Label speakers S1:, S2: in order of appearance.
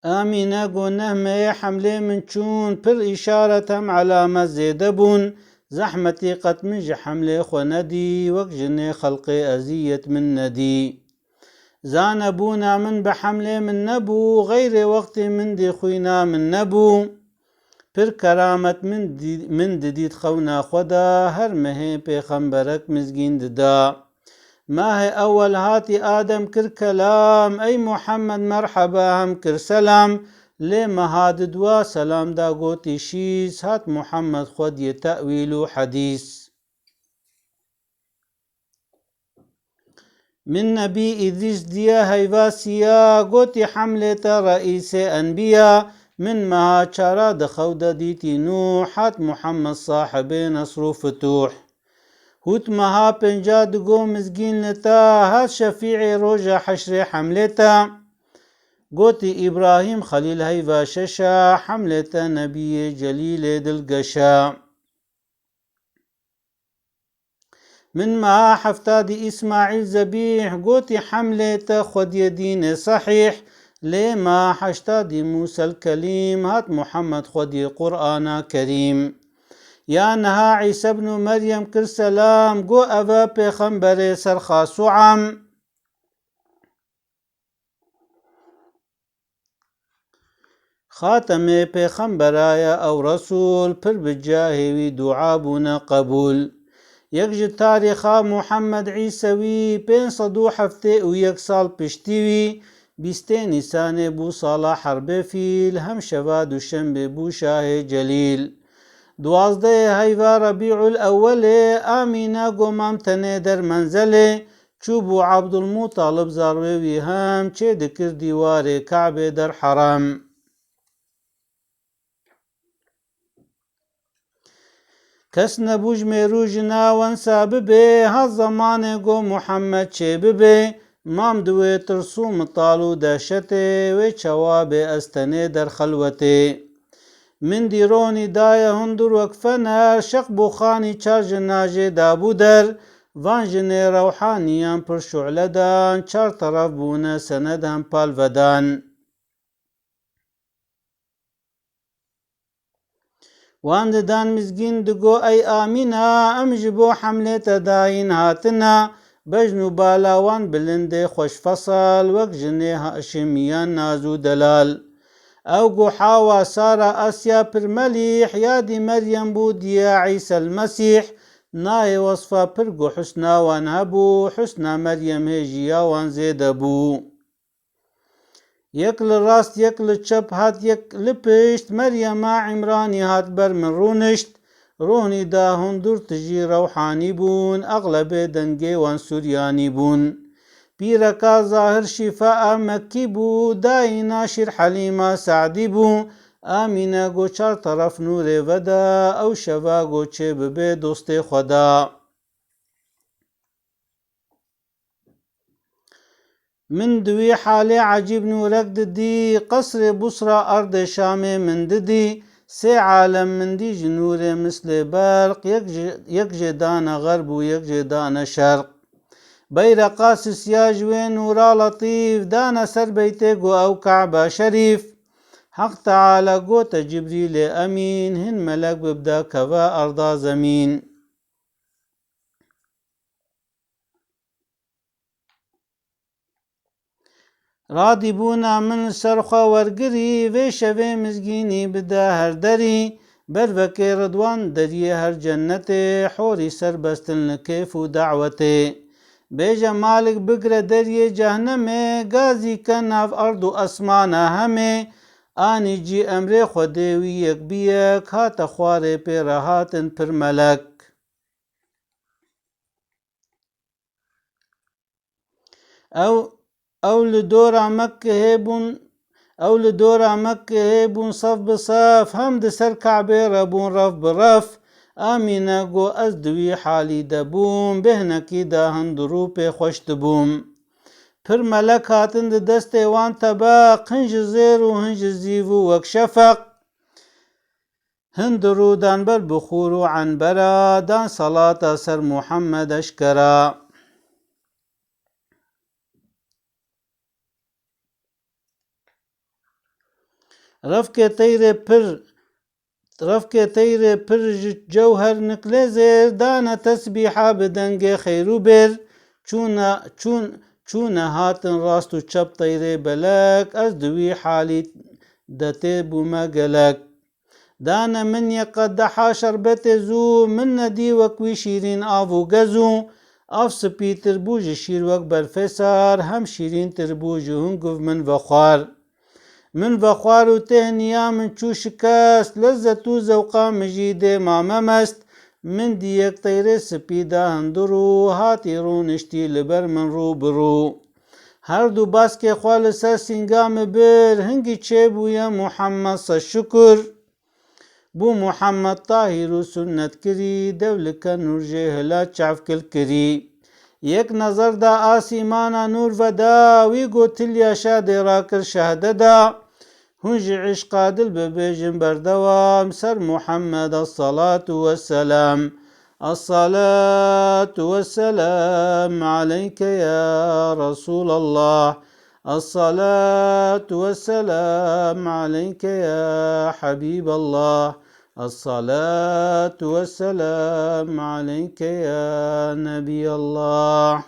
S1: ئامینە گۆنەهمەیە حەملێ من چوون پر ئیشارەتەم علامە زێدەبوون زەحمەتی قەت من ژە حەملێ خۆ نەدی وەک ژنێ خەڵقێ ئەزیەت من نەدی زانە بوونا من بە حەملێ من نەبوو غەیرێ وەختی من دێ خوینا من نەبوو پر کەرامەت من ددیت خەونا خۆدا هەر مەهێ پێخەمبەرەک مزگین ددا ماهێ ئەوەل هاتی ئادەم کرد کەلام ئەی موحەممەد مەرحەبا هەم کرد سەلام لێ مەهاددوا سەلامدا گۆتی شیس هات موحەممەد خۆدیە تەئویل و حەدیث من نەبی ئیدریس دیە هەیڤاسیە گۆتی حەملێتە ڕەئیسێ ئەنبیا من مەها چارە دەخەودە دیتی نوح هات موحەممەد ساحبێ نەسر و فتوح هوت مەها پێنجا دگۆ مزگینلێتە هات شەفیعێ ڕۆژە حەشرێ حەملێتە گۆتی ئیبراهیم خەلیل هەیڤا شەشە حەملێتە نەبیێ جەلیلێ دڵگەشە من مەها حەفتادی ئیسماعیل زەبیح گۆتی حەملێتە خۆدیە دینێ سەحیح لێ ما حەشتادی موسەل کەلیم هات موحەممەد خۆدیە قورئانە کەریم یا نەها عیسە بن و مەریەم کرد سەلام گۆ ئەڤە پێخەمبەرێ سەرخاس و عام خاتەمێ پێخەمبەرایە ئەو ڕەسوول پر بجاهێوی دوعا بوونە قەبول یەک ji تاریخا موحەممەد عیسەوی 571 ساڵ پشتیوی بیستێ نیسانێ بوو ساڵا حەربێ فیل هەم شەڤا دووشەمبێ بوو شاهێ جەلیل دوازدەیە هەیڤا ڕەبیعول ئەوەلێ ئامینە گۆمام تەنێ دەرمەنزەلێ چوو بوو عەبدولموتاڵب زاڕوێوی هەم چێ دکرد دیوارێ کەعبێ دەرحەرام کەس نەبوو ژمێر و ژناوەنسا ببێ هەر زەمانێ گۆ موحەممەد چێ ببێ مام دوێ ترس و متاڵ و دەهشەتێ وێ چەوابێ ئەستەنێ دەرخەلوەتێ من دیرۆنی دایە هەندوور وەک فەنەر شەق بۆ خانی چار ژناژێ دابوو دەر ڤان ژنێ ڕەوحانیان پر شوعلەدان چار تەرەف بوونە سەنەد هەم پالڤەدان وان ددان مزگین دگۆ ئەی ئامینە ئەم ji بۆ حەملێتە داین هاتنە بەژن و بالاوان بلندێ خۆشفەسەڵ وەک ژنێ هاشمیان ناز و دەلال ئەو گۆ حاوا سارا ئەسیا پرمەلیح یادی مەریەم بوو دیە عیسەل مەسیح نایە وەسفە پر گۆ حوسناوان هەبوو حوسنا مەریەم هێژیاوان زێدە بوو یەک لە ڕاست یەک لە چەپ هات یەک لە پشت مەریەما عیمرانی هات بەر من ڕوونشت ڕۆنی دا هەندوور تژی ڕەوحانی بوون ئەغلەبێ دەنگێوان سوریانی بوون پیرەکە زاهر شیفاءە مەکی بوو داینا شیر حەلیمە سەعدی بوو ئامینە گۆ چار تەرەف نورێ ڤەدا ئەو شەڤا گۆ چێ ببێ دۆستێ خۆدا من دوی حالێ عەجیب نورەک ددی قەسرێ بوسرا ئەردێ شامێ من ددی سێ عالەم من دیژ نورێ مثلێ بەرق یەک ژێ دانە غەرب و یەک ژێ دانە شەرق بەیرەقا سسیا ژوێ نورا لەتیف دانە سەر بەیتێ گۆ ئەو کەعبە شەریف حەق تەعالە گۆتە جیبریلێ ئەمین هین مەلەک ببدە کەڤە ئەردا زەمین ڕادی بوونا من سەرخوا وەرگری vê şevê mizgînî bide her derî bervekê ridwan deriyê her cennetê horî serbestin li kêf û dewetê bêje malik bigire deriyê cehennemê gazî ke nav erd û esmana hemê anî cî emrê Xwedê wî yek bi yek hate xwarê pê re hatin pir melek ew li dora Mekke hêbûn sef bi sef hem di ser Keዕbê re bûn ref bi ref Amîne got ez di wî halî de bûm bêhnekî da hundir û pê xweş dibûm pir melek hatin di destê wan tebeq hin ji zêr û hin ji zîv û wek şefeq hin dirûdan ber bi xûr û enbera dan selata ser Muhammed eşkera رفك تير پر جوهر نکله زیر دانه تسبیحه بدنگ خیرو بر چون هاتن راست و چپ تیره بلک از دوی حالی دته بوما گلک دانه من یقدحا شربت زو من ندی وکوی شیرین آوو گزو آف سپی تربوج شیر وک برفسار هم شیرین تربوج هنگوف من وخوار و تهنیا من چو شکست لذت و ذوقا مجید مامه مست من دیک تیره سپیده هندرو هاتی رو نشتی لبر من رو برو هر دو باس که خوال سر سنگام بر هنگی چه بویا محمد صد شکر بو محمد طاهر و سنت کری دولک نور جهلا چافکل کری یک نظر دا آسیمانا نور ودا وی گوتلیا شاد راکر شهده دا هنج عشقا دل ببیجن بردوام سر محمد الصلاة والسلام الصلاة والسلام عليك يا رسول الله الصلاة والسلام عليك يا حبيب الله الصلاة والسلام عليك يا نبي الله